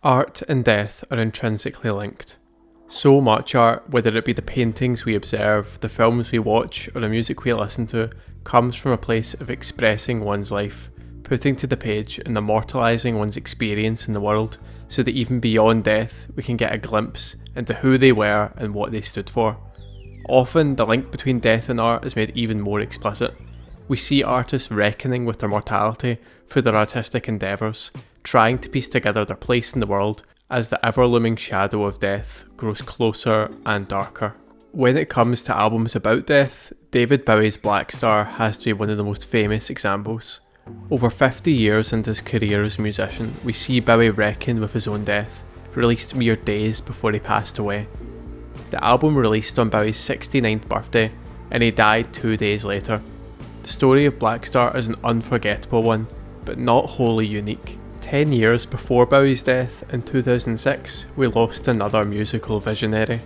Art and death are intrinsically linked. So much art, whether it be the paintings we observe, the films we watch, or the music we listen to, comes from a place of expressing one's life, putting to the page and immortalising one's experience in the world, so that even beyond death we can get a glimpse into who they were and what they stood for. Often the link between death and art is made even more explicit. We see artists reckoning with their mortality through their artistic endeavours, trying to piece together their place in the world as the ever-looming shadow of death grows closer and darker. When it comes to albums about death, David Bowie's Blackstar has to be one of the most famous examples. Over 50 years into his career as a musician, we see Bowie reckon with his own death, released mere days before he passed away. The album released on Bowie's 69th birthday, and he died 2 days later. The story of Blackstar is an unforgettable one, but not wholly unique. 10 years before Bowie's death, in 2006, we lost another musical visionary.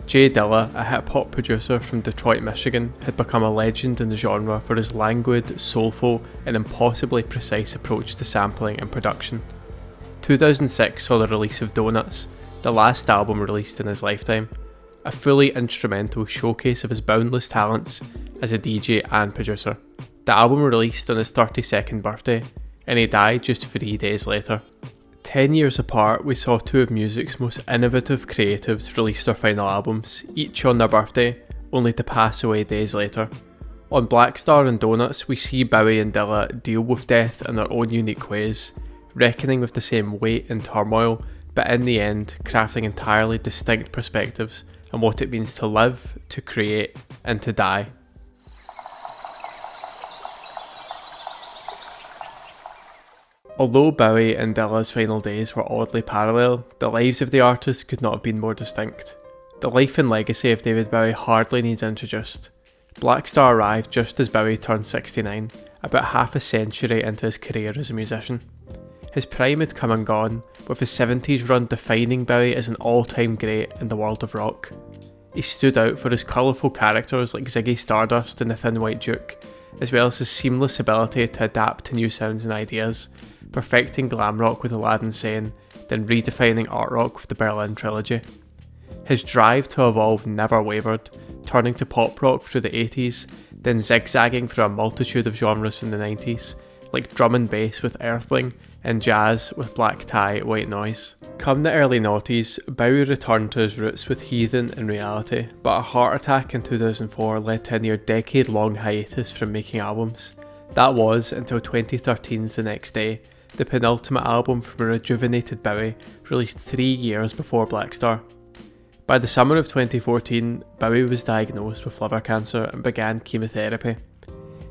Dilla, a hip-hop producer from Detroit, Michigan, had become a legend in the genre for his languid, soulful, and impossibly precise approach to sampling and production. 2006 saw the release of Donuts, the last album released in his lifetime, a fully instrumental showcase of his boundless talents as a DJ and producer. The album released on his 32nd birthday, and he died just 3 days later. 10 years apart, we saw two of music's most innovative creatives release their final albums, each on their birthday, only to pass away days later. On Blackstar and Donuts, we see Bowie and Dilla deal with death in their own unique ways, reckoning with the same weight and turmoil, but in the end, crafting entirely distinct perspectives on what it means to live, to create, and to die. Although Bowie and Dilla's final days were oddly parallel, the lives of the artists could not have been more distinct. The life and legacy of David Bowie hardly needs introduced. Blackstar arrived just as Bowie turned 69, about half a century into his career as a musician. His prime had come and gone, with his 70s run defining Bowie as an all-time great in the world of rock. He stood out for his colourful characters like Ziggy Stardust and the Thin White Duke, as well as his seamless ability to adapt to new sounds and ideas, perfecting glam rock with Aladdin Sane, then redefining art rock with the Berlin Trilogy. His drive to evolve never wavered, turning to pop rock through the 80s, then zigzagging through a multitude of genres from the 90s, like drum and bass with Earthling, and jazz with Black Tie, White Noise. Come the early noughties, Bowie returned to his roots with Heathen and Reality, but a heart attack in 2004 led to a near decade-long hiatus from making albums. That was until 2013's The Next Day, the penultimate album from a rejuvenated Bowie, released 3 years before Blackstar. By the summer of 2014, Bowie was diagnosed with liver cancer and began chemotherapy.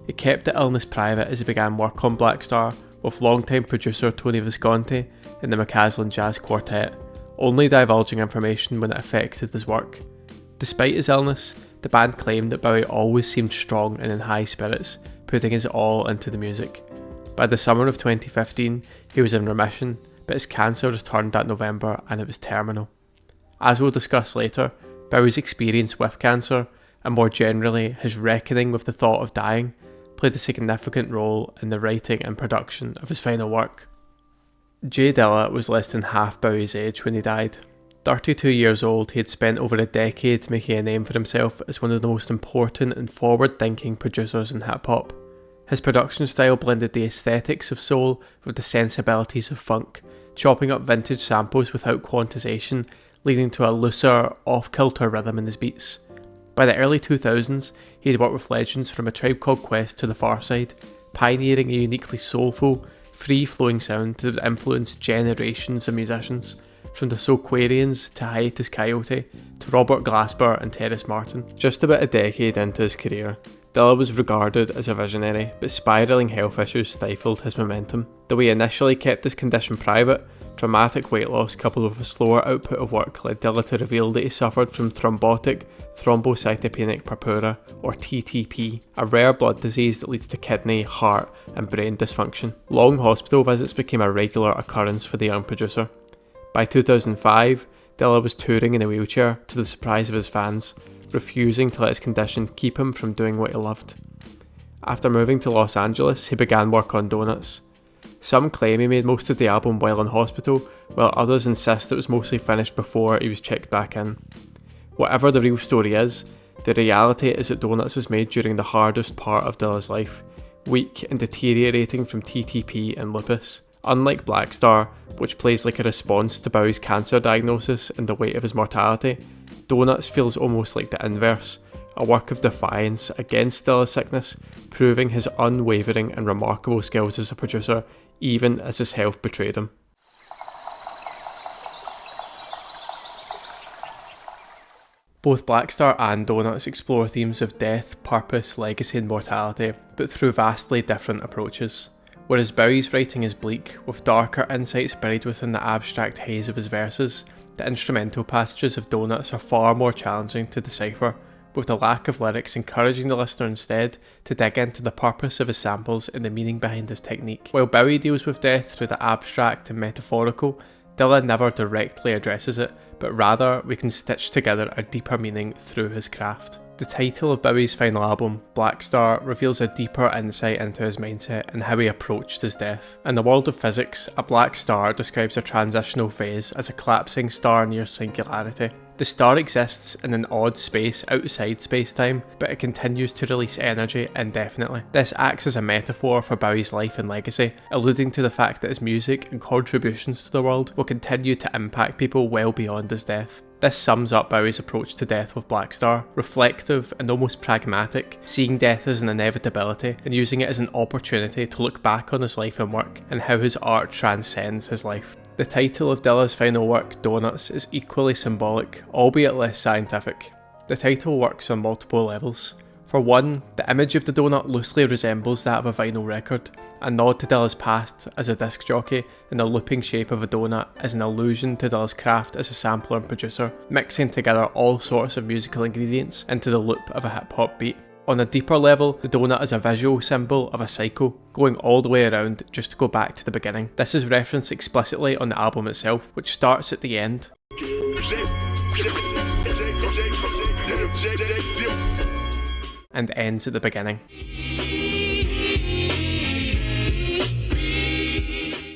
He kept the illness private as he began work on Blackstar with longtime producer Tony Visconti and the McCaslin Jazz Quartet, only divulging information when it affected his work. Despite his illness, the band claimed that Bowie always seemed strong and in high spirits, putting his all into the music. By the summer of 2015, he was in remission, but his cancer returned that November and it was terminal. As we'll discuss later, Bowie's experience with cancer, and more generally his reckoning with the thought of dying, played a significant role in the writing and production of his final work. Dilla was less than half Bowie's age when he died. 32 years old, he had spent over a decade making a name for himself as one of the most important and forward-thinking producers in hip-hop. His production style blended the aesthetics of soul with the sensibilities of funk, chopping up vintage samples without quantization, leading to a looser, off-kilter rhythm in his beats. By the early 2000s, he had worked with legends from A Tribe Called Quest to The Pharcyde, pioneering a uniquely soulful, free-flowing sound that would influence generations of musicians, from the Soulquarians to Hiatus Coyote to Robert Glasper and Terrace Martin. Just about a decade into his career, Dilla was regarded as a visionary, but spiralling health issues stifled his momentum. Though he initially kept his condition private, dramatic weight loss coupled with a slower output of work led Dilla to reveal that he suffered from thrombotic thrombocytopenic purpura, or TTP, a rare blood disease that leads to kidney, heart and brain dysfunction. Long hospital visits became a regular occurrence for the young producer. By 2005, Dilla was touring in a wheelchair to the surprise of his fans, refusing to let his condition keep him from doing what he loved. After moving to Los Angeles, he began work on Donuts. Some claim he made most of the album while in hospital, while others insist it was mostly finished before he was checked back in. Whatever the real story is, the reality is that Donuts was made during the hardest part of Dilla's life, weak and deteriorating from TTP and lupus. Unlike Blackstar, which plays like a response to Bowie's cancer diagnosis and the weight of his mortality, Donuts feels almost like the inverse, a work of defiance against Dilla's sickness, proving his unwavering and remarkable skills as a producer, even as his health betrayed him. Both Blackstar and Donuts explore themes of death, purpose, legacy and mortality, but through vastly different approaches. Whereas Bowie's writing is bleak, with darker insights buried within the abstract haze of his verses, the instrumental passages of Donuts are far more challenging to decipher, with the lack of lyrics encouraging the listener instead to dig into the purpose of his samples and the meaning behind his technique. While Bowie deals with death through the abstract and metaphorical, Dilla never directly addresses it, but rather we can stitch together a deeper meaning through his craft. The title of Bowie's final album, Blackstar, reveals a deeper insight into his mindset and how he approached his death. In the world of physics, a black star describes a transitional phase as a collapsing star near singularity. The star exists in an odd space outside space-time, but it continues to release energy indefinitely. This acts as a metaphor for Bowie's life and legacy, alluding to the fact that his music and contributions to the world will continue to impact people well beyond his death. This sums up Bowie's approach to death with Blackstar, reflective and almost pragmatic, seeing death as an inevitability and using it as an opportunity to look back on his life and work and how his art transcends his life. The title of Dilla's final work, Donuts, is equally symbolic, albeit less scientific. The title works on multiple levels. For one, the image of the donut loosely resembles that of a vinyl record, a nod to Dilla's past as a disc jockey, and the looping shape of a donut is an allusion to Dilla's craft as a sampler and producer, mixing together all sorts of musical ingredients into the loop of a hip-hop beat. On a deeper level, the donut is a visual symbol of a cycle, going all the way around just to go back to the beginning. This is referenced explicitly on the album itself, which starts at the end and ends at the beginning,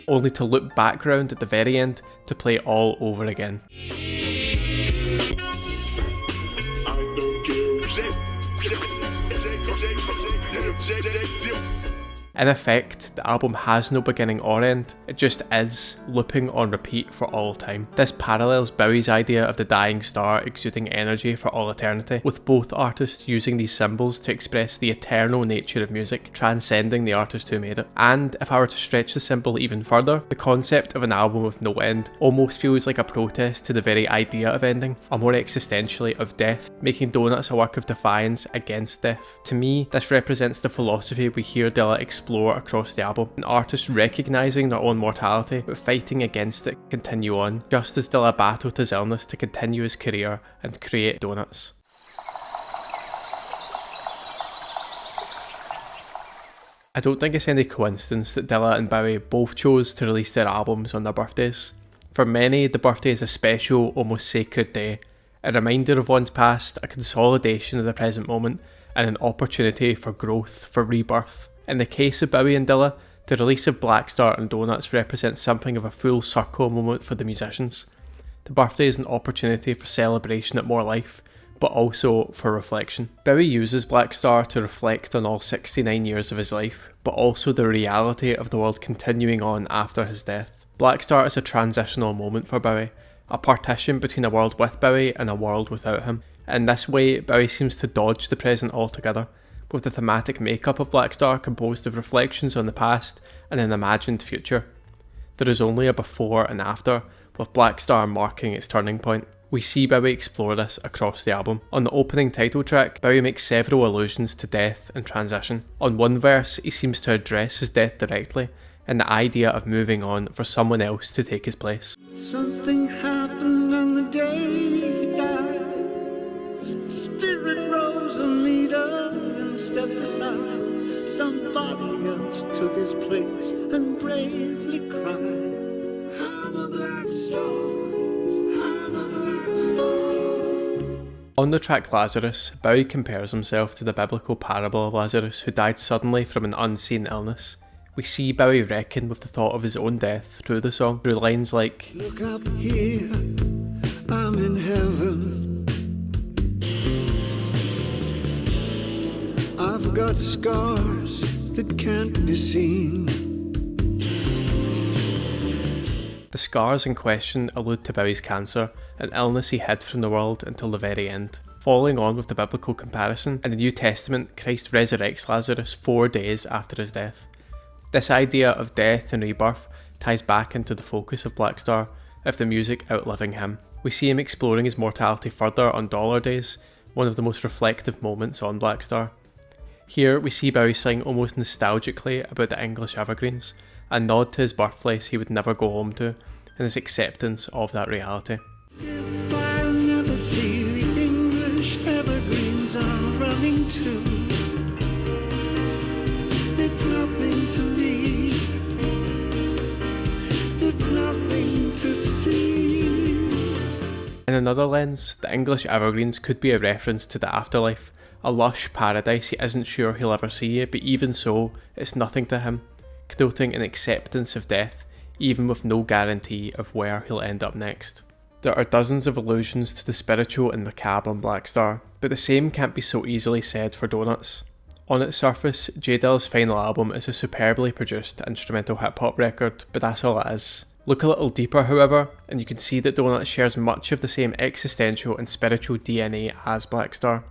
only to loop back round at the very end to play all over again. In effect, the album has no beginning or end, it just is, looping on repeat for all time. This parallels Bowie's idea of the dying star exuding energy for all eternity, with both artists using these symbols to express the eternal nature of music, transcending the artist who made it. And if I were to stretch the symbol even further, the concept of an album with no end almost feels like a protest to the very idea of ending, or more existentially of death, making Donuts a work of defiance against death. To me, this represents the philosophy we hear Dilla explore across the album, an artist recognising their own mortality but fighting against it to continue on, just as Dilla battled his illness to continue his career and create Donuts. I don't think it's any coincidence that Dilla and Bowie both chose to release their albums on their birthdays. For many, the birthday is a special, almost sacred day, a reminder of one's past, a consolidation of the present moment, and an opportunity for growth, for rebirth. In the case of Bowie and Dilla, the release of Blackstar and Donuts represents something of a full circle moment for the musicians. The birthday is an opportunity for celebration at more life, but also for reflection. Bowie uses Blackstar to reflect on all 69 years of his life, but also the reality of the world continuing on after his death. Blackstar is a transitional moment for Bowie, a partition between a world with Bowie and a world without him. In this way, Bowie seems to dodge the present altogether, with the thematic makeup of Blackstar composed of reflections on the past and an imagined future. There is only a before and after, with Blackstar marking its turning point. We see Bowie explore this across the album. On the opening title track, Bowie makes several allusions to death and transition. On one verse, he seems to address his death directly, and the idea of moving on for someone else to take his place. Something happened on the day he died. Spirit rose a meter and stepped aside. Somebody else took his place and bravely cried, I'm a black star, I'm a black star. On the track Lazarus, Bowie compares himself to the biblical parable of Lazarus who died suddenly from an unseen illness, We see Bowie reckon with the thought of his own death through the song, through lines like, Look up here, I'm in heaven. I've got scars that can't be seen. The scars in question allude to Bowie's cancer, an illness he hid from the world until the very end. Following on with the biblical comparison, in the New Testament, Christ resurrects Lazarus 4 days after his death. This idea of death and rebirth ties back into the focus of Blackstar, of the music outliving him. We see him exploring his mortality further on Dollar Days, one of the most reflective moments on Blackstar. Here we see Bowie sing almost nostalgically about the English evergreens, a nod to his birthplace he would never go home to, and his acceptance of that reality. If I'll never see the English evergreens I'm running to, it's nothing to me, it's nothing to see. In another lens, the English evergreens could be a reference to the afterlife, a lush paradise he isn't sure he'll ever see, but even so, it's nothing to him, connoting an acceptance of death, even with no guarantee of where he'll end up next. There are dozens of allusions to the spiritual and macabre on Blackstar, but the same can't be so easily said for Donuts. On its surface, J Dilla's final album is a superbly produced instrumental hip-hop record, but that's all it is. Look a little deeper, however, and you can see that Donuts shares much of the same existential and spiritual DNA as Blackstar.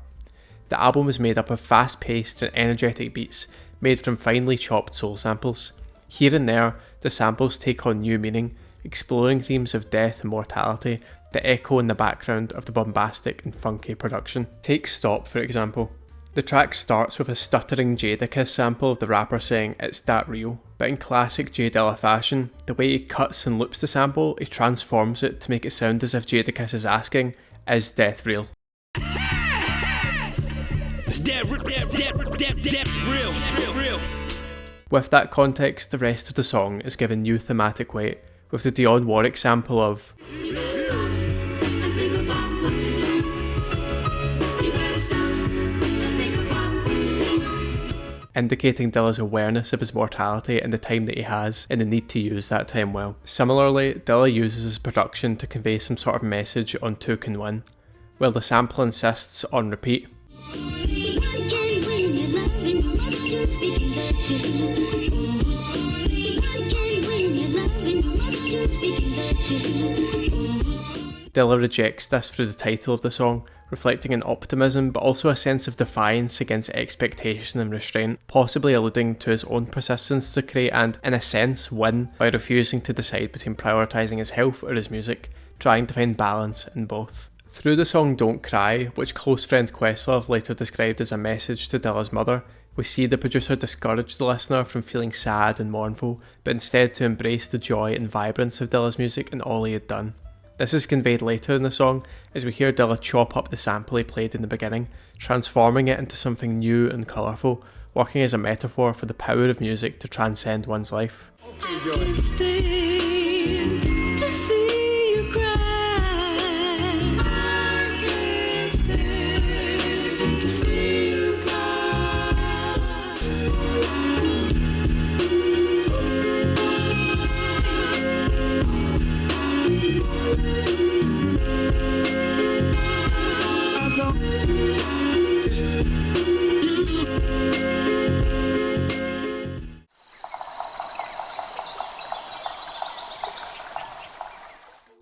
The album is made up of fast-paced and energetic beats made from finely chopped soul samples. Here and there, the samples take on new meaning, exploring themes of death and mortality that echo in the background of the bombastic and funky production. Take Stop, for example. The track starts with a stuttering Jadakiss sample of the rapper saying, "It's that real," but in classic J Dilla fashion, the way he cuts and loops the sample, he transforms it to make it sound as if Jadakiss is asking, "Is death real?" Real. With that context, the rest of the song is given new thematic weight, with the Dionne Warwick sample of indicating Dilla's awareness of his mortality and the time that he has, and the need to use that time well. Similarly, Dilla uses his production to convey some sort of message on Two Can Win, while the sample insists on repeat. Dilla rejects this through the title of the song, reflecting an optimism but also a sense of defiance against expectation and restraint, possibly alluding to his own persistence to create and, in a sense, win by refusing to decide between prioritising his health or his music, trying to find balance in both. Through the song Don't Cry, which close friend Questlove later described as a message to Dilla's mother, we see the producer discourage the listener from feeling sad and mournful, but instead to embrace the joy and vibrance of Dilla's music and all he had done. This is conveyed later in the song as we hear Dilla chop up the sample he played in the beginning, transforming it into something new and colourful, working as a metaphor for the power of music to transcend one's life.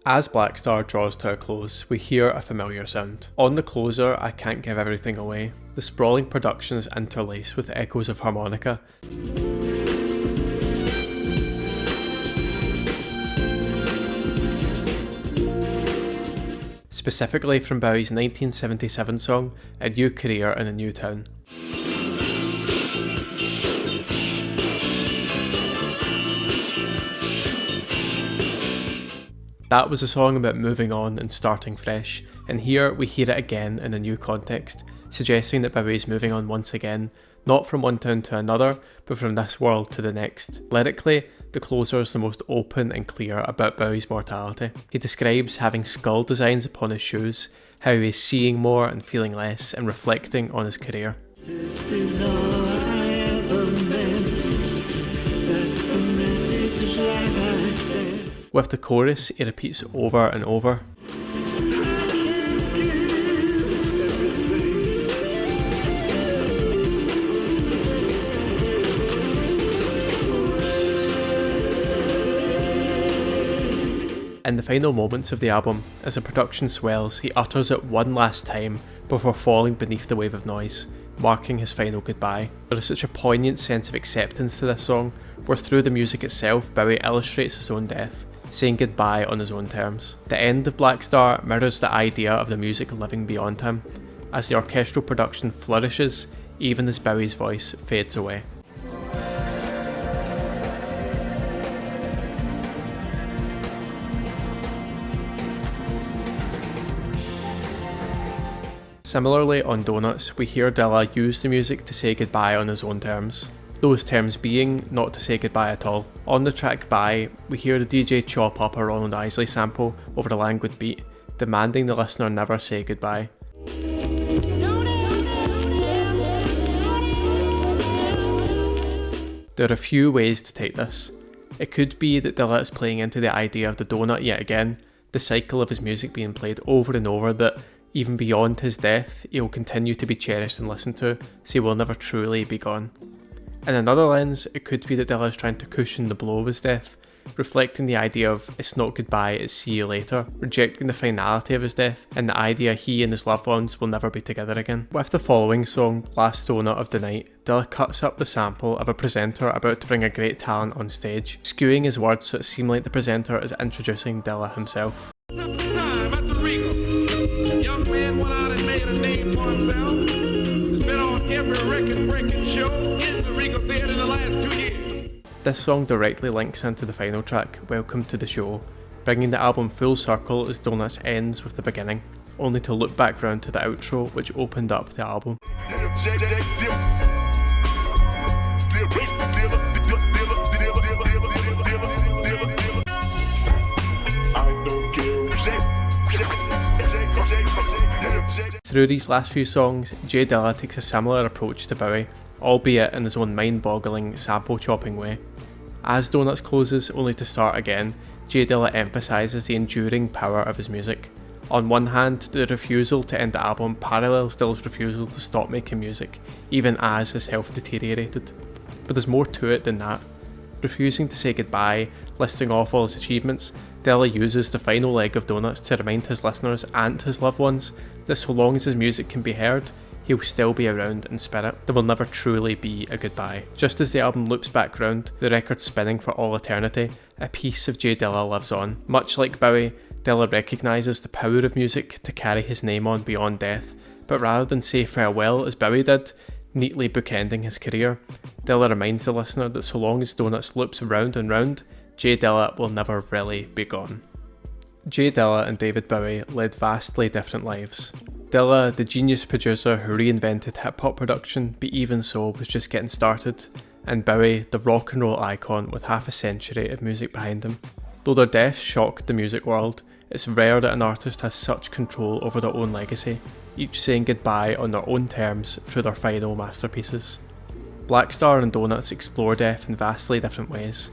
As Blackstar draws to a close, we hear a familiar sound. On the closer, I Can't Give Everything Away, the sprawling production is interlaced with echoes of harmonica. Specifically from Bowie's 1977 song, A New Career in a New Town. That was a song about moving on and starting fresh, and here we hear it again in a new context, suggesting that Bowie is moving on once again, not from one town to another, but from this world to the next. Lyrically, the closer is the most open and clear about Bowie's mortality. He describes having skull designs upon his shoes, how he is seeing more and feeling less, and reflecting on his career. This is all I ever meant. With the chorus, he repeats over and over. In the final moments of the album, as the production swells, he utters it one last time before falling beneath the wave of noise, marking his final goodbye. There is such a poignant sense of acceptance to this song, where through the music itself, Bowie illustrates his own death, saying goodbye on his own terms. The end of Blackstar mirrors the idea of the music living beyond him, as the orchestral production flourishes even as Bowie's voice fades away. Similarly, on Donuts, we hear Dilla use the music to say goodbye on his own terms, those terms being not to say goodbye at all. On the track Bye, we hear the DJ chop up a Ronald Isley sample over a languid beat, demanding the listener never say goodbye. There are a few ways to take this. It could be that Dilla is playing into the idea of the donut yet again, the cycle of his music being played over and over, that even beyond his death, he will continue to be cherished and listened to, so he will never truly be gone. In another lens, it could be that Dilla is trying to cushion the blow of his death, reflecting the idea of it's not goodbye, it's see you later, rejecting the finality of his death, and the idea he and his loved ones will never be together again. With the following song, Last Donut of the Night, Dilla cuts up the sample of a presenter about to bring a great talent on stage, skewing his words so it seems like the presenter is introducing Dilla himself. Young man went out and made a name for himself. He's been on every record-breaking show in the Regal Theatre in the last 2 years. This song directly links into the final track, Welcome to the Show, bringing the album full circle as Donuts ends with the beginning, only to loop back round to the outro which opened up the album. Through these last few songs, J Dilla takes a similar approach to Bowie, albeit in his own mind-boggling, sample-chopping way. As Donuts closes, only to start again, J Dilla emphasises the enduring power of his music. On one hand, the refusal to end the album parallels Dilla's refusal to stop making music, even as his health deteriorated. But there's more to it than that. Refusing to say goodbye, listing off all his achievements, Dilla uses the final leg of Donuts to remind his listeners and his loved ones that so long as his music can be heard, he will still be around in spirit. There will never truly be a goodbye. Just as the album loops back round, the record spinning for all eternity, a piece of J Dilla lives on. Much like Bowie, Dilla recognises the power of music to carry his name on beyond death, but rather than say farewell as Bowie did, neatly bookending his career, Dilla reminds the listener that so long as Donuts loops round and round, J Dilla will never really be gone. J Dilla and David Bowie led vastly different lives. Dilla, the genius producer who reinvented hip-hop production, but even so was just getting started, and Bowie, the rock and roll icon with half a century of music behind him. Though their deaths shocked the music world, it's rare that an artist has such control over their own legacy, each saying goodbye on their own terms through their final masterpieces. Blackstar and Donuts explore death in vastly different ways.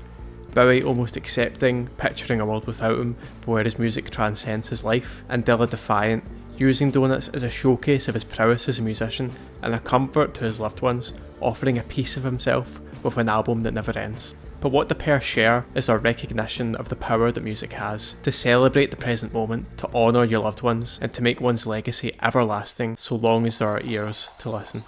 Bowie almost accepting, picturing a world without him, where his music transcends his life, and Dilla defiant, using Donuts as a showcase of his prowess as a musician and a comfort to his loved ones, offering a piece of himself with an album that never ends. But what the pair share is their recognition of the power that music has, to celebrate the present moment, to honour your loved ones, and to make one's legacy everlasting so long as there are ears to listen.